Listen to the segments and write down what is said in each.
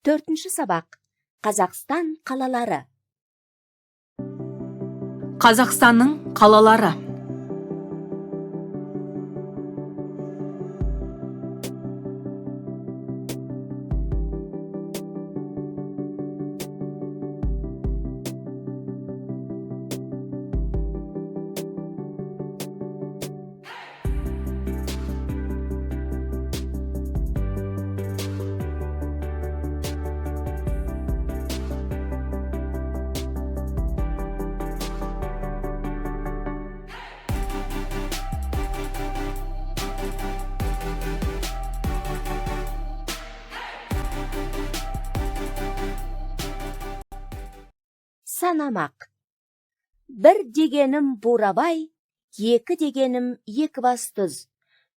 Төртінші сабақ. Қазақстан қалалары. Қазақстанның қалалары. Санамақ. Бір дегенім Бурабай, екі дегенім Екібастұз,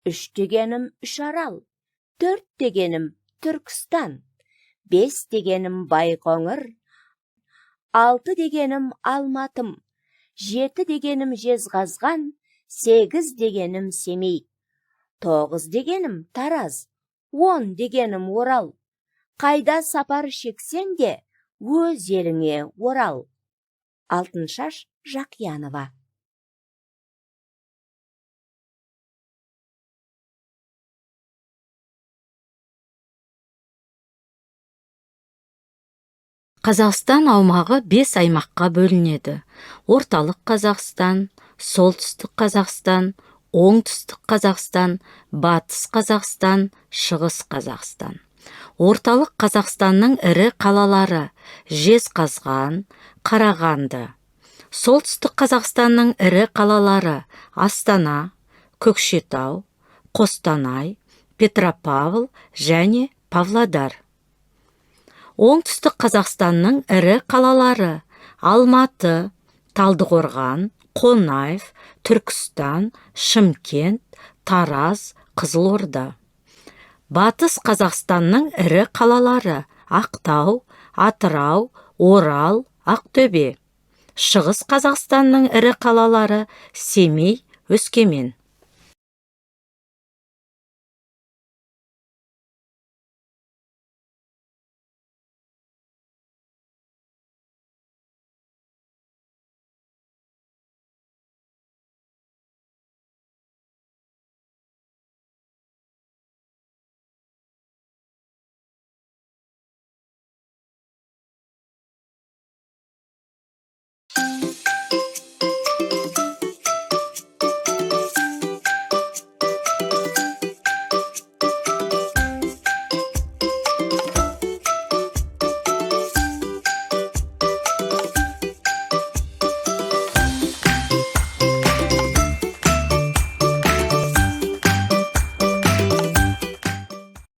үш дегенім Үшарал, төрт дегенім Түркістан, бес дегенім Байқоңыр, алты дегенім Алматым, жеті дегенім Жезқазған, сегіз дегенім Семей, тоғыз дегенім Тараз, 10 дегенім Орал. Қайда сапар шексең де, өз еліңе орал. Алтыншаш Жақиянова. Қазақстан аумағы 5 аймаққа бөлінеді. Орталық Қазақстан, Солтүстік Қазақстан, Оңтүстік Қазақстан, Батыс Қазақстан, Шығыс Қазақстан. Орталық Қазақстанның ірі қалалары Жезқазған, Қарағанды. Солтүстік Қазақстанның ірі қалалары Астана, Көкшетау, Қостанай, Петропавл және Павлодар. Оңтүстік Қазақстанның ірі қалалары Алматы, Талдықорған, Қонаев, Түркістан, Шымкент, Тараз, Қызылорда. Батыс Қазақстанның ірі қалалары Ақтау, Атырау, Орал, Ақтөбе. Шығыс Қазақстанның ірі қалалары Семей, Өскемен.